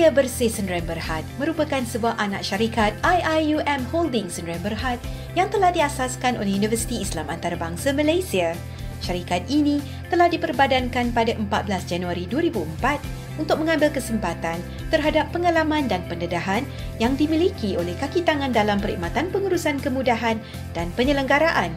Daya Bersih Sdn Bhd merupakan sebuah anak syarikat IIUM Holdings Sdn Bhd yang telah diasaskan oleh Universiti Islam Antarabangsa Malaysia. Syarikat ini telah diperbadankan pada 14 Januari 2004 untuk mengambil kesempatan terhadap pengalaman dan pendedahan yang dimiliki oleh kaki tangan dalam perkhidmatan pengurusan kemudahan dan penyelenggaraan.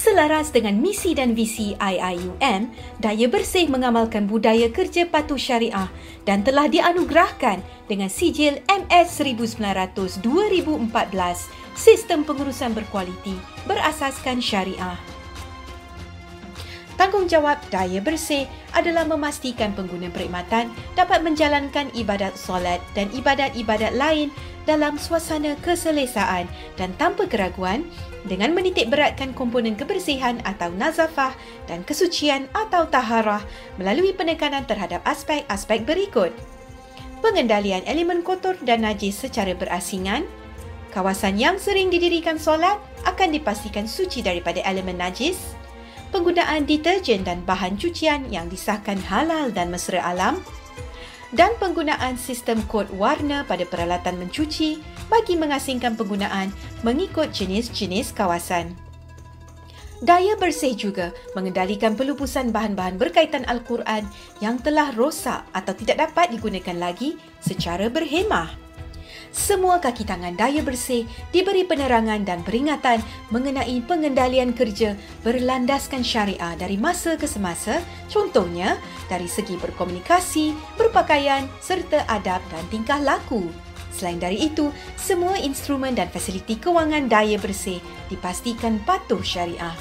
Selaras dengan misi dan visi IIUM, Daya Bersih mengamalkan budaya kerja patuh syariah dan telah dianugerahkan dengan sijil MS 1900-2014 Sistem Pengurusan Berkualiti berasaskan syariah. Tanggungjawab Daya Bersih adalah memastikan pengguna perkhidmatan dapat menjalankan ibadat solat dan ibadat-ibadat lain dalam suasana keselesaan dan tanpa keraguan dengan menitik beratkan komponen kebersihan atau nazafah dan kesucian atau taharah melalui penekanan terhadap aspek-aspek berikut: pengendalian elemen kotor dan najis secara berasingan. Kawasan yang sering didirikan solat akan dipastikan suci daripada elemen najis. Penggunaan deterjen dan bahan cucian yang disahkan halal dan mesra alam, dan penggunaan sistem kod warna pada peralatan mencuci bagi mengasingkan penggunaan mengikut jenis-jenis kawasan. Daya Bersih juga mengendalikan pelupusan bahan-bahan berkaitan Al-Quran yang telah rosak atau tidak dapat digunakan lagi secara berhemah. Semua kaki tangan Daya Bersih diberi penerangan dan peringatan mengenai pengendalian kerja berlandaskan syariah dari masa ke semasa, contohnya dari segi berkomunikasi, berpakaian serta adab dan tingkah laku. Selain dari itu, semua instrumen dan fasiliti kewangan Daya Bersih dipastikan patuh syariah.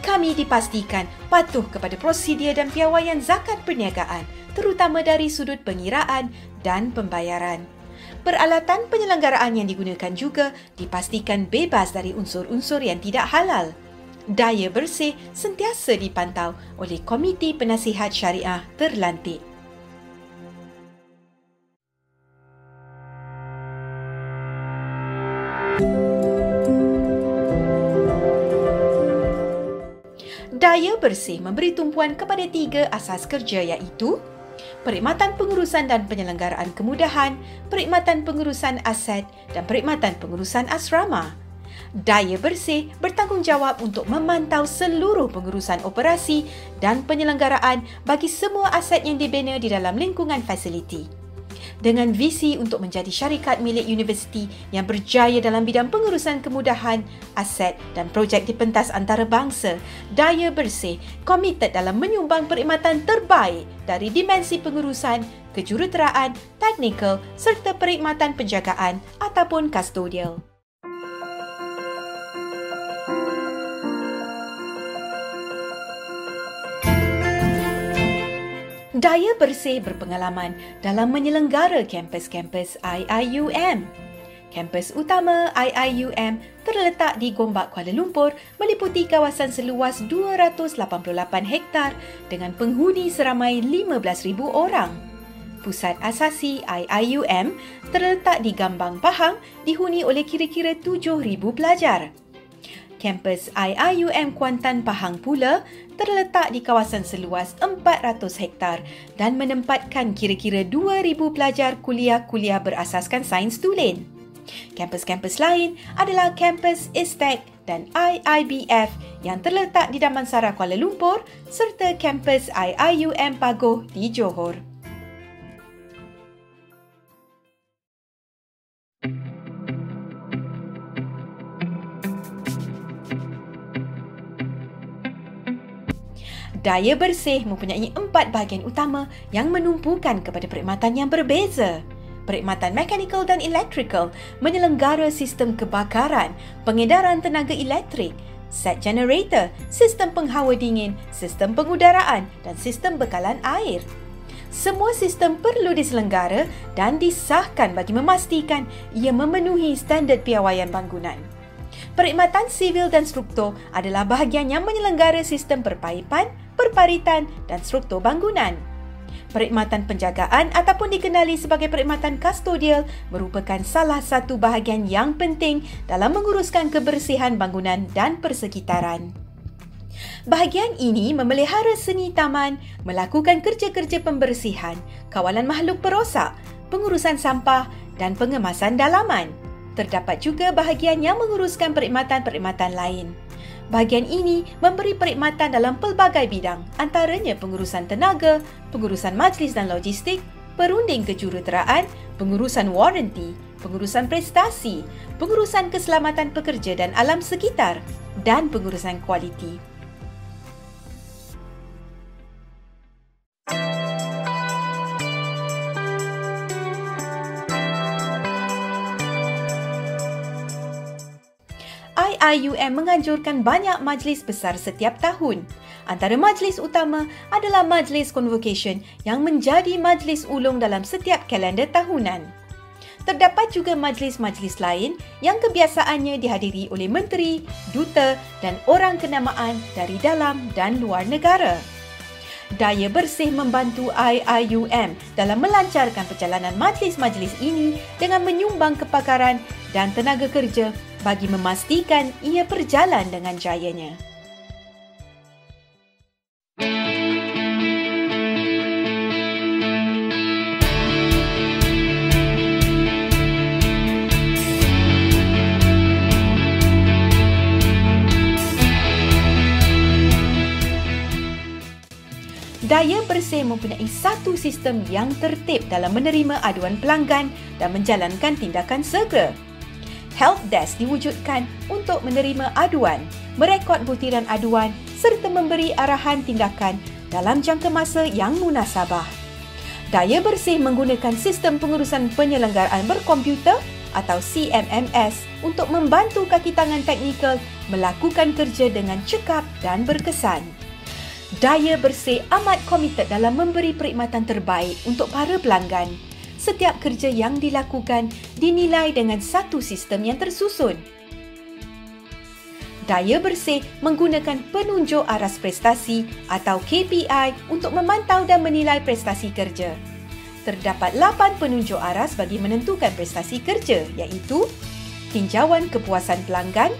Kami dipastikan patuh kepada prosedur dan piawaian zakat perniagaan, terutama dari sudut pengiraan dan pembayaran. Peralatan penyelenggaraan yang digunakan juga dipastikan bebas dari unsur-unsur yang tidak halal. Daya Bersih sentiasa dipantau oleh Komiti Penasihat Syariah terlantik. Daya Bersih memberi tumpuan kepada 3 asas kerja, iaitu perkhidmatan pengurusan dan penyelenggaraan kemudahan, perkhidmatan pengurusan aset dan perkhidmatan pengurusan asrama. Daya Bersih bertanggungjawab untuk memantau seluruh pengurusan operasi dan penyelenggaraan bagi semua aset yang dibina di dalam lingkungan fasiliti. Dengan visi untuk menjadi syarikat milik universiti yang berjaya dalam bidang pengurusan kemudahan, aset dan projek di pentas antarabangsa, Daya Bersih komited dalam menyumbang perkhidmatan terbaik dari dimensi pengurusan, kejuruteraan, teknikal serta perkhidmatan penjagaan ataupun kustodial. Daya Bersih berpengalaman dalam menyelenggara kampus-kampus IIUM. Kampus utama IIUM terletak di Gombak, Kuala Lumpur, meliputi kawasan seluas 288 hektar dengan penghuni seramai 15,000 orang. Pusat asasi IIUM terletak di Gambang, Pahang, dihuni oleh kira-kira 7,000 pelajar. Kampus IIUM Kuantan, Pahang pula terletak di kawasan seluas 400 hektar dan menempatkan kira-kira 2,000 pelajar kuliah berasaskan sains tulen. Kampus-kampus lain adalah kampus ISTEC dan IIBF yang terletak di Damansara, Kuala Lumpur serta kampus IIUM Pagoh di Johor. Daya Bersih mempunyai 4 bahagian utama yang menumpukan kepada perkhidmatan yang berbeza. Perkhidmatan mekanikal dan elektrikal menyelenggara sistem kebakaran, pengedaran tenaga elektrik, set generator, sistem penghawa dingin, sistem pengudaraan dan sistem bekalan air. Semua sistem perlu diselenggara dan disahkan bagi memastikan ia memenuhi standard piawaian bangunan. Perkhidmatan sivil dan struktur adalah bahagian yang menyelenggara sistem perpaipan, perparitan dan struktur bangunan. Perkhidmatan penjagaan ataupun dikenali sebagai perkhidmatan kustodial merupakan salah satu bahagian yang penting dalam menguruskan kebersihan bangunan dan persekitaran. Bahagian ini memelihara seni taman, melakukan kerja-kerja pembersihan, kawalan makhluk perosak, pengurusan sampah dan pengemasan dalaman. Terdapat juga bahagian yang menguruskan perkhidmatan-perkhidmatan lain. Bahagian ini memberi perkhidmatan dalam pelbagai bidang, antaranya pengurusan tenaga, pengurusan majlis dan logistik, perunding kejuruteraan, pengurusan waranti, pengurusan prestasi, pengurusan keselamatan pekerja dan alam sekitar, dan pengurusan kualiti. IIUM menganjurkan banyak majlis besar setiap tahun. Antara majlis utama adalah Majlis Convocation yang menjadi majlis ulung dalam setiap kalender tahunan. Terdapat juga majlis-majlis lain yang kebiasaannya dihadiri oleh menteri, duta dan orang kenamaan dari dalam dan luar negara. Daya Bersih membantu IIUM dalam melancarkan perjalanan majlis-majlis ini dengan menyumbang kepakaran dan tenaga kerja bagi memastikan ia berjalan dengan jayanya. Daya Bersih mempunyai satu sistem yang tertib dalam menerima aduan pelanggan dan menjalankan tindakan segera. Help Desk diwujudkan untuk menerima aduan, merekod butiran aduan serta memberi arahan tindakan dalam jangka masa yang munasabah. Daya Bersih menggunakan sistem pengurusan penyelenggaraan berkomputer atau CMMS untuk membantu kaki tangan teknikal melakukan kerja dengan cekap dan berkesan. Daya Bersih amat komited dalam memberi perkhidmatan terbaik untuk para pelanggan. Setiap kerja yang dilakukan dinilai dengan satu sistem yang tersusun. Daya Bersih menggunakan penunjuk aras prestasi atau KPI untuk memantau dan menilai prestasi kerja. Terdapat 8 penunjuk aras bagi menentukan prestasi kerja iaitu tinjauan kepuasan pelanggan,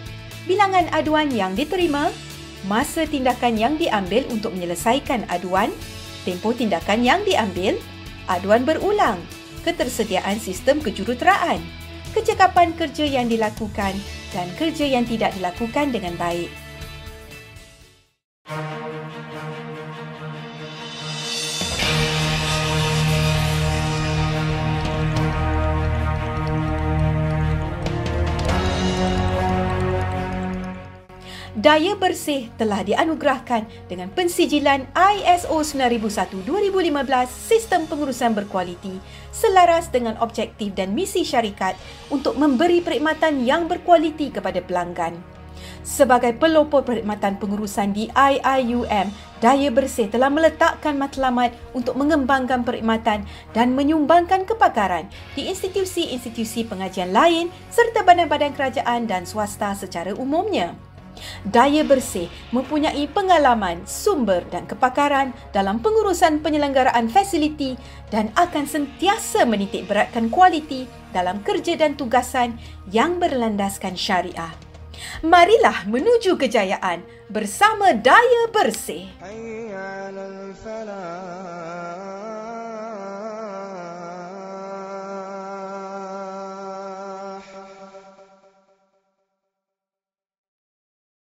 bilangan aduan yang diterima, masa tindakan yang diambil untuk menyelesaikan aduan, tempoh tindakan yang diambil, aduan berulang, ketersediaan sistem kejuruteraan, kecekapan kerja yang dilakukan dan kerja yang tidak dilakukan dengan baik. Daya Bersih telah dianugerahkan dengan pensijilan ISO 9001-2015 Sistem Pengurusan Berkualiti selaras dengan objektif dan misi syarikat untuk memberi perkhidmatan yang berkualiti kepada pelanggan. Sebagai pelopor perkhidmatan pengurusan di IIUM, Daya Bersih telah meletakkan matlamat untuk mengembangkan perkhidmatan dan menyumbangkan kepakaran di institusi-institusi pengajian lain serta badan-badan kerajaan dan swasta secara umumnya. Daya Bersih mempunyai pengalaman, sumber dan kepakaran dalam pengurusan penyelenggaraan fasiliti dan akan sentiasa menitik beratkan kualiti dalam kerja dan tugasan yang berlandaskan syariah. Marilah menuju kejayaan bersama Daya Bersih.